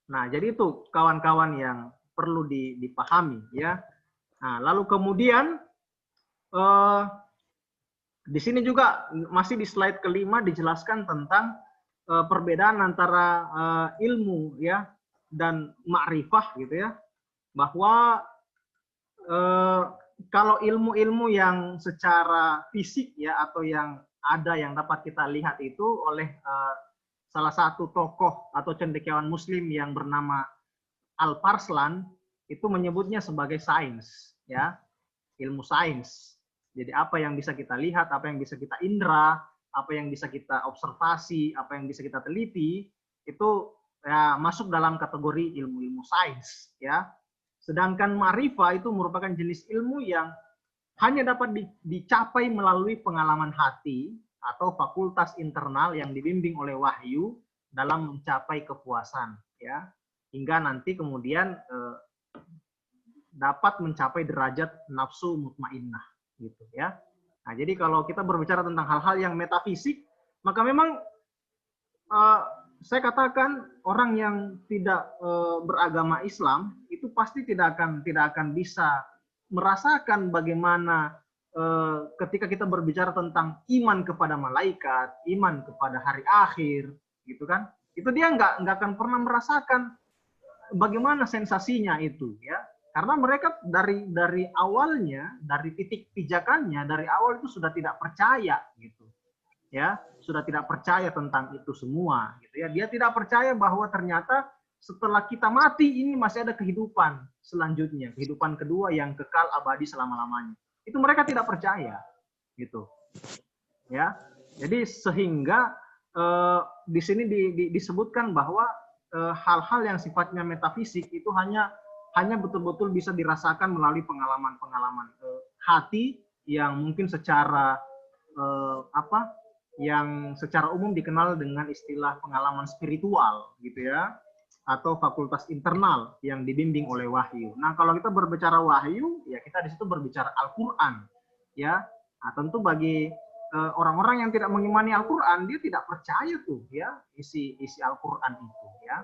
Nah, jadi itu kawan-kawan yang perlu dipahami ya. Nah, lalu kemudian di sini juga masih di slide kelima dijelaskan tentang perbedaan antara ilmu ya dan ma'rifah gitu ya. Bahwa kalau ilmu-ilmu yang secara fisik ya atau yang ada yang dapat kita lihat itu oleh salah satu tokoh atau cendekiawan muslim yang bernama Al-Parslan itu menyebutnya sebagai sains ya, ilmu sains. Jadi apa yang bisa kita lihat, apa yang bisa kita indra, apa yang bisa kita observasi, apa yang bisa kita teliti, itu ya masuk dalam kategori ilmu-ilmu sains ya. Sedangkan ma'rifah itu merupakan jenis ilmu yang hanya dapat dicapai melalui pengalaman hati atau fakultas internal yang dibimbing oleh wahyu dalam mencapai kepuasan ya, hingga nanti kemudian dapat mencapai derajat nafsu mutmainnah gitu ya. Nah, jadi kalau kita berbicara tentang hal-hal yang metafisik, maka memang saya katakan orang yang tidak beragama Islam itu pasti tidak akan bisa merasakan bagaimana ketika kita berbicara tentang iman kepada malaikat, iman kepada hari akhir, gitu kan? Itu dia nggak akan pernah merasakan bagaimana sensasinya itu, ya. Karena mereka dari awalnya, dari titik pijakannya, dari awal itu sudah tidak percaya, gitu, ya, sudah tidak percaya tentang itu semua, gitu ya. Dia tidak percaya bahwa ternyata setelah kita mati ini masih ada kehidupan selanjutnya, kehidupan kedua yang kekal abadi selama-lamanya. Itu mereka tidak percaya, gitu, ya. Jadi sehingga di sini disebutkan bahwa hal-hal yang sifatnya metafisik itu hanya betul-betul bisa dirasakan melalui pengalaman-pengalaman hati yang mungkin secara yang secara umum dikenal dengan istilah pengalaman spiritual, gitu ya, atau fakultas internal yang dibimbing oleh wahyu. Nah, kalau kita berbicara wahyu, ya kita di situ berbicara Al-Qur'an, ya. Nah, tentu bagi orang-orang yang tidak mengimani Al-Qur'an, dia tidak percaya tuh, ya, isi Al-Qur'an itu, ya.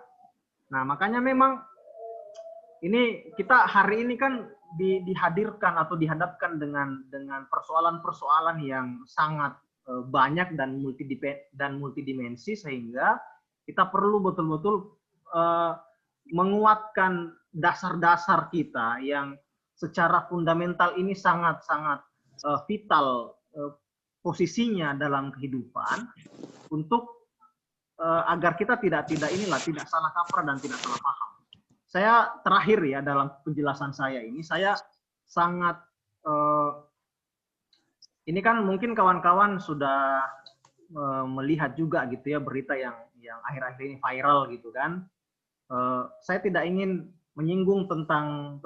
Nah, makanya memang ini kita hari ini kan dihadirkan atau dihadapkan dengan persoalan-persoalan yang sangat banyak dan multidimensi, sehingga kita perlu betul-betul menguatkan dasar-dasar kita yang secara fundamental ini sangat-sangat vital posisinya dalam kehidupan untuk agar kita tidak salah kaprah dan tidak salah paham. Saya terakhir ya dalam penjelasan saya ini, saya sangat ini kan mungkin kawan-kawan sudah melihat juga gitu ya berita yang akhir-akhir ini viral gitu kan. Saya tidak ingin menyinggung tentang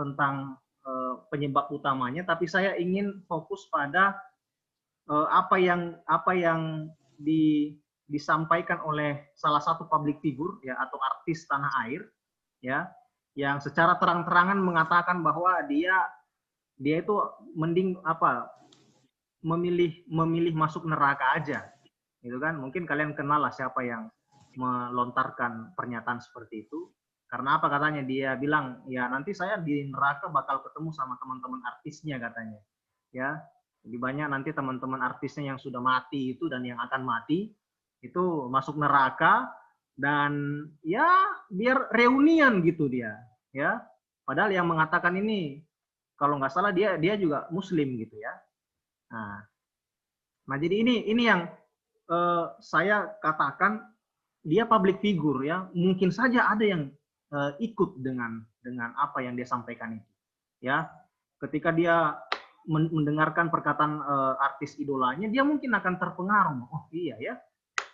penyebab utamanya, tapi saya ingin fokus pada apa yang disampaikan oleh salah satu public figure ya atau artis tanah air ya, yang secara terang-terangan mengatakan bahwa dia itu mending memilih masuk neraka aja, gitu kan? Mungkin kalian kenal lah siapa yang melontarkan pernyataan seperti itu. Karena apa katanya? Dia bilang, ya nanti saya di neraka bakal ketemu sama teman-teman artisnya katanya. Ya, lebih banyak nanti teman-teman artisnya yang sudah mati itu dan yang akan mati itu masuk neraka dan ya biar reunian gitu dia. Ya, padahal yang mengatakan ini kalau nggak salah dia juga Muslim gitu ya. Nah jadi ini yang saya katakan dia public figure ya, mungkin saja ada yang ikut dengan apa yang dia sampaikan itu ya. Ketika dia mendengarkan perkataan artis idolanya, dia mungkin akan terpengaruh. Oh iya ya,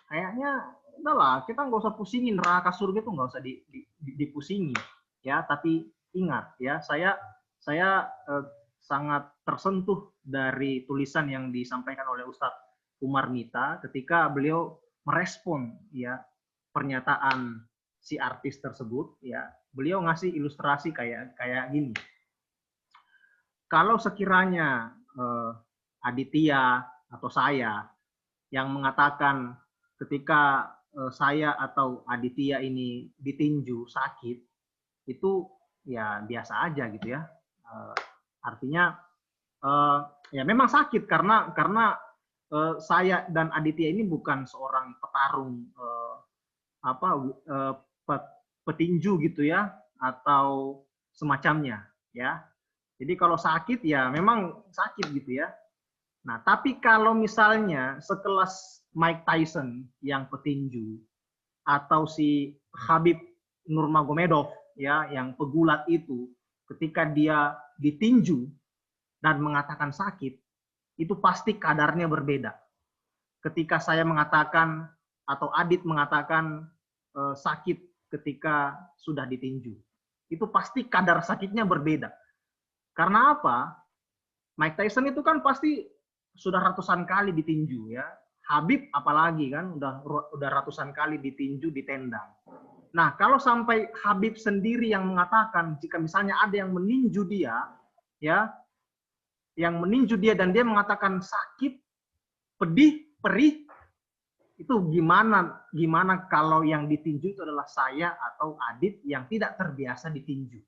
kayaknya udahlah kita nggak usah pusingin neraka surga itu nggak usah dipusingi ya. Tapi ingat ya, saya sangat tersentuh dari tulisan yang disampaikan oleh Ustadz Umar Mita ketika beliau merespon ya pernyataan si artis tersebut ya. Beliau ngasih ilustrasi kayak gini. Kalau sekiranya Aditya atau saya yang mengatakan ketika saya atau Aditya ini ditinju sakit, itu ya biasa aja gitu ya. Artinya ya memang sakit karena saya dan Aditya ini bukan seorang petarung petinju gitu ya atau semacamnya ya. Jadi kalau sakit ya memang sakit gitu ya. Nah, tapi kalau misalnya sekelas Mike Tyson yang petinju atau si Khabib Nurmagomedov ya yang pegulat itu, ketika dia ditinju dan mengatakan sakit, itu pasti kadarnya berbeda. Ketika saya mengatakan atau Adit mengatakan sakit ketika sudah ditinju, itu pasti kadar sakitnya berbeda. Karena apa? Mike Tyson itu kan pasti sudah ratusan kali ditinju ya. Khabib apalagi kan udah ratusan kali ditinju, ditendang. Nah, kalau sampai Khabib sendiri yang mengatakan jika misalnya ada yang meninju dia ya, yang meninju dia dan dia mengatakan sakit, pedih, perih, Itu gimana kalau yang ditinju itu adalah saya atau Adit yang tidak terbiasa ditinju.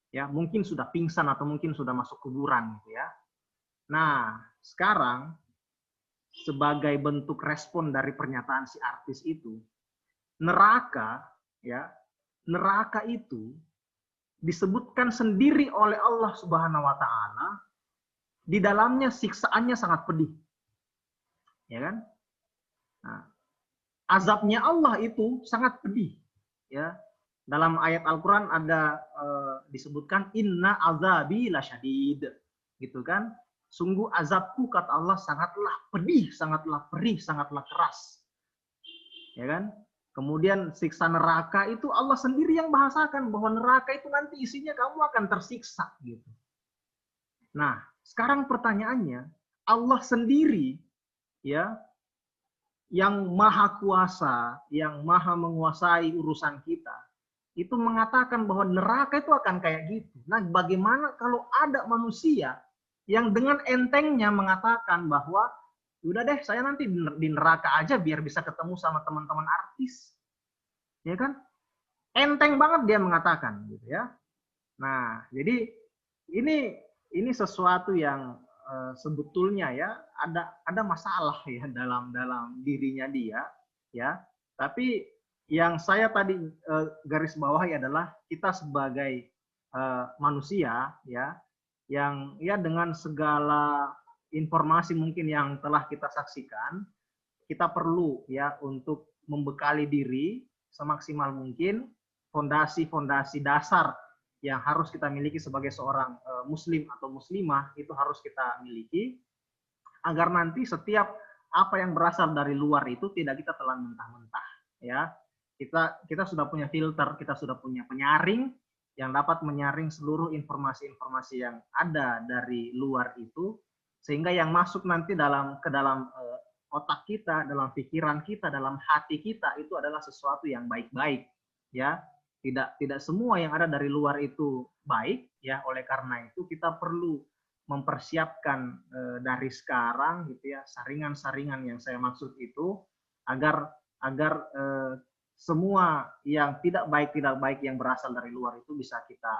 Ya, mungkin sudah pingsan atau mungkin sudah masuk kuburan gitu ya. Nah, sekarang sebagai bentuk respon dari pernyataan si artis itu, neraka itu disebutkan sendiri oleh Allah Subhanahu wa taala, di dalamnya siksaannya sangat pedih. Ya kan? Nah, azabnya Allah itu sangat pedih, ya. Dalam ayat Al-Qur'an ada disebutkan inna azabi lasyadid, gitu kan? Sungguh azabku, kata Allah, sangatlah pedih, sangatlah perih, sangatlah keras. Ya kan? Kemudian siksa neraka itu Allah sendiri yang bahasakan bahwa neraka itu nanti isinya kamu akan tersiksa gitu. Nah, sekarang pertanyaannya, Allah sendiri ya yang maha kuasa, yang maha menguasai urusan kita, itu mengatakan bahwa neraka itu akan kayak gitu. Nah, bagaimana kalau ada manusia yang dengan entengnya mengatakan bahwa udah deh, saya nanti di neraka aja biar bisa ketemu sama teman-teman artis. Ya kan? Enteng banget dia mengatakan gitu ya. Nah, jadi ini sesuatu yang sebetulnya ya ada masalah ya dalam dirinya dia ya. Tapi yang saya tadi garis bawahi adalah kita sebagai manusia ya yang ya dengan segala informasi mungkin yang telah kita saksikan, kita perlu ya untuk membekali diri semaksimal mungkin fondasi-fondasi dasar yang harus kita miliki sebagai seorang muslim atau muslimah, itu harus kita miliki agar nanti setiap apa yang berasal dari luar itu tidak kita telan mentah-mentah ya. Kita sudah punya filter, kita sudah punya penyaring yang dapat menyaring seluruh informasi-informasi yang ada dari luar itu, sehingga yang masuk nanti ke dalam otak kita, dalam pikiran kita, dalam hati kita itu adalah sesuatu yang baik-baik ya. Tidak semua yang ada dari luar itu baik ya. Oleh karena itu kita perlu mempersiapkan dari sekarang gitu ya, saringan-saringan yang saya maksud itu agar semua yang tidak baik yang berasal dari luar itu bisa kita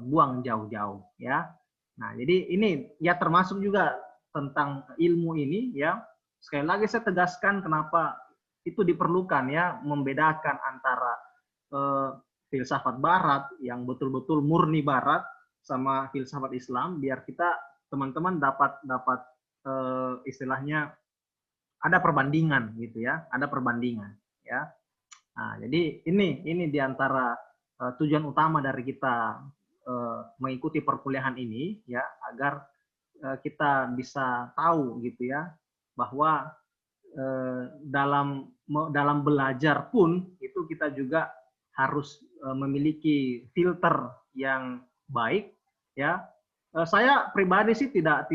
buang jauh-jauh ya. Nah, jadi ini ya termasuk juga tentang ilmu ini ya. Sekali lagi saya tegaskan kenapa itu diperlukan ya, membedakan antara filsafat barat yang betul-betul murni barat sama filsafat Islam, biar kita teman-teman dapat istilahnya ada perbandingan gitu ya, ada perbandingan ya. Nah, jadi ini diantara tujuan utama dari kita mengikuti perkuliahan ini ya, agar kita bisa tahu gitu ya bahwa dalam belajar pun itu kita juga harus memiliki filter yang baik ya. Saya pribadi sih tidak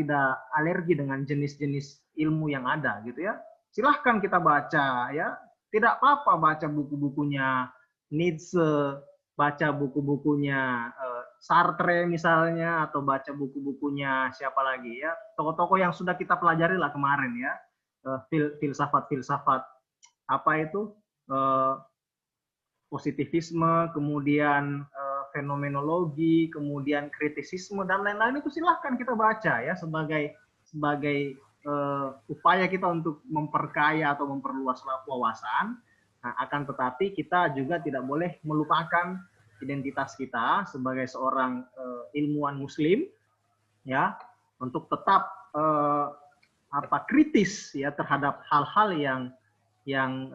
alergi dengan jenis-jenis ilmu yang ada gitu ya. Silahkan kita baca ya, tidak apa-apa baca buku-bukunya Nietzsche, baca buku-bukunya Sartre misalnya, atau baca buku-bukunya siapa lagi ya, tokoh-tokoh yang sudah kita pelajari lah kemarin ya, filsafat apa itu positivisme, kemudian fenomenologi, kemudian kritisisme dan lain-lain, itu silahkan kita baca ya sebagai upaya kita untuk memperkaya atau memperluas wawasan. Nah, akan tetapi kita juga tidak boleh melupakan identitas kita sebagai seorang ilmuwan muslim ya, untuk tetap kritis ya terhadap hal-hal yang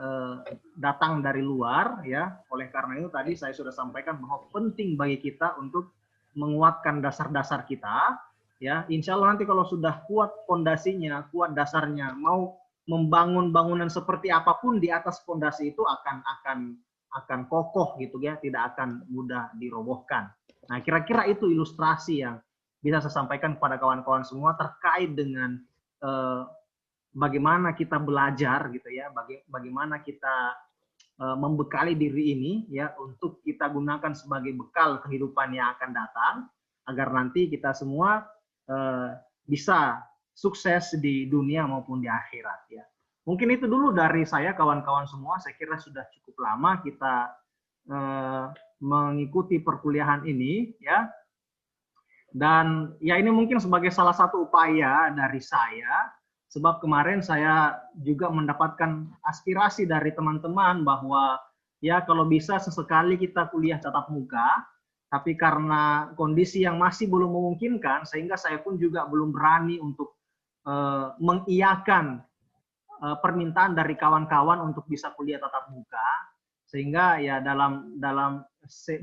datang dari luar ya. Oleh karena itu tadi saya sudah sampaikan bahwa penting bagi kita untuk menguatkan dasar-dasar kita ya. Insya Allah nanti kalau sudah kuat fondasinya, kuat dasarnya, mau membangun bangunan seperti apapun di atas fondasi itu akan kokoh gitu ya, tidak akan mudah dirobohkan. Nah, kira-kira itu ilustrasi yang bisa saya sampaikan kepada kawan-kawan semua terkait dengan bagaimana kita belajar gitu ya, bagaimana kita membekali diri ini ya untuk kita gunakan sebagai bekal kehidupan yang akan datang, agar nanti kita semua bisa sukses di dunia maupun di akhirat ya. Mungkin itu dulu dari saya, kawan-kawan semua. Saya kira sudah cukup lama kita mengikuti perkuliahan ini, ya. Dan ya ini mungkin sebagai salah satu upaya dari saya, sebab kemarin saya juga mendapatkan aspirasi dari teman-teman bahwa ya kalau bisa sesekali kita kuliah tatap muka, tapi karena kondisi yang masih belum memungkinkan, sehingga saya pun juga belum berani untuk mengiyakan permintaan dari kawan-kawan untuk bisa kuliah tatap muka, sehingga ya dalam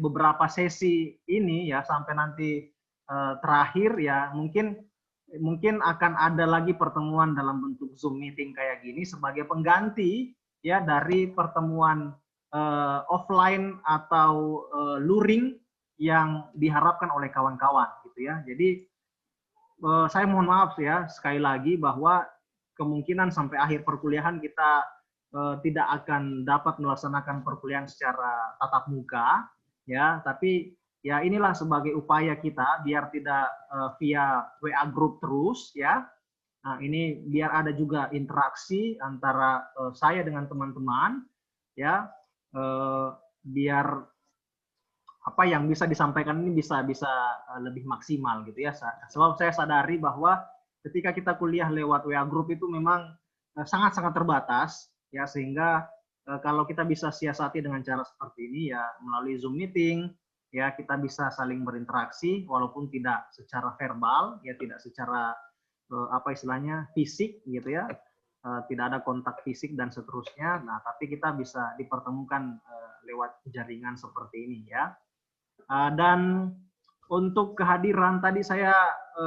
beberapa sesi ini ya sampai nanti terakhir ya mungkin akan ada lagi pertemuan dalam bentuk Zoom meeting kayak gini sebagai pengganti ya dari pertemuan offline atau luring yang diharapkan oleh kawan-kawan gitu ya. Jadi saya mohon maaf ya sekali lagi bahwa kemungkinan sampai akhir perkuliahan kita tidak akan dapat melaksanakan perkuliahan secara tatap muka ya, tapi ya inilah sebagai upaya kita biar tidak via WA group terus ya. Nah, ini biar ada juga interaksi antara saya dengan teman-teman ya, biar apa yang bisa disampaikan ini bisa lebih maksimal gitu ya. Sebab saya sadari bahwa ketika kita kuliah lewat WA group itu memang sangat-sangat terbatas ya, sehingga kalau kita bisa siasati dengan cara seperti ini ya melalui Zoom meeting ya, kita bisa saling berinteraksi walaupun tidak secara verbal ya, tidak secara apa istilahnya fisik gitu ya, tidak ada kontak fisik dan seterusnya. Nah, tapi kita bisa dipertemukan lewat jaringan seperti ini ya. Dan untuk kehadiran tadi saya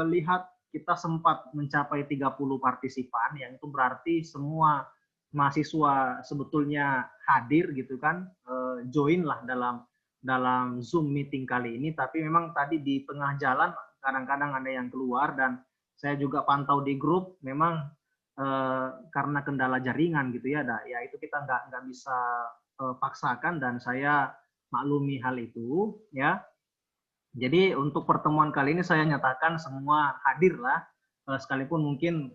lihat kita sempat mencapai 30 partisipan, yang itu berarti semua mahasiswa sebetulnya hadir gitu kan, join lah dalam Zoom meeting kali ini. Tapi memang tadi di tengah jalan kadang-kadang ada yang keluar, dan saya juga pantau di grup memang karena kendala jaringan gitu ya, ya itu kita nggak bisa paksakan dan saya maklumi hal itu ya. Jadi untuk pertemuan kali ini saya nyatakan semua hadir lah, sekalipun mungkin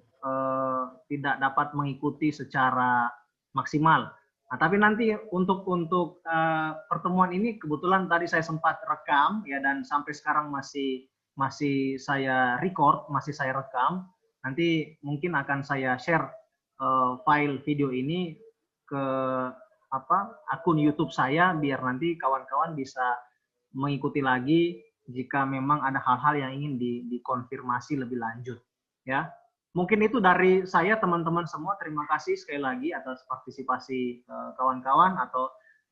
tidak dapat mengikuti secara maksimal. Nah, tapi nanti untuk pertemuan ini kebetulan tadi saya sempat rekam ya, dan sampai sekarang masih saya record, masih saya rekam. Nanti mungkin akan saya share file video ini ke akun YouTube saya biar nanti kawan-kawan bisa mengikuti lagi jika memang ada hal-hal yang ingin dikonfirmasi lebih lanjut ya. Mungkin itu dari saya teman-teman semua. Terima kasih sekali lagi atas partisipasi kawan-kawan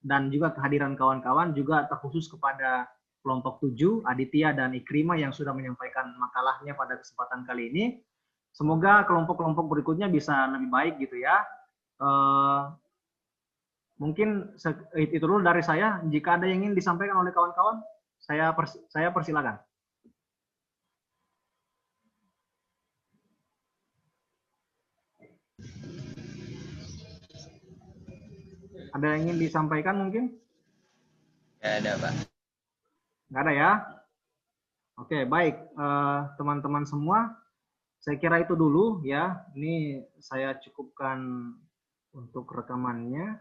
dan juga kehadiran kawan-kawan, juga terkhusus kepada kelompok 7 Aditya dan Ikrima yang sudah menyampaikan makalahnya pada kesempatan kali ini. Semoga kelompok-kelompok berikutnya bisa lebih baik gitu ya. Mungkin itu dulu dari saya. Jika ada yang ingin disampaikan oleh kawan-kawan, saya persilakan. Ada yang ingin disampaikan mungkin? Nggak ada, Pak. Nggak ada ya? Oke, baik. Teman-teman semua, saya kira itu dulu ya. Ini saya cukupkan untuk rekamannya.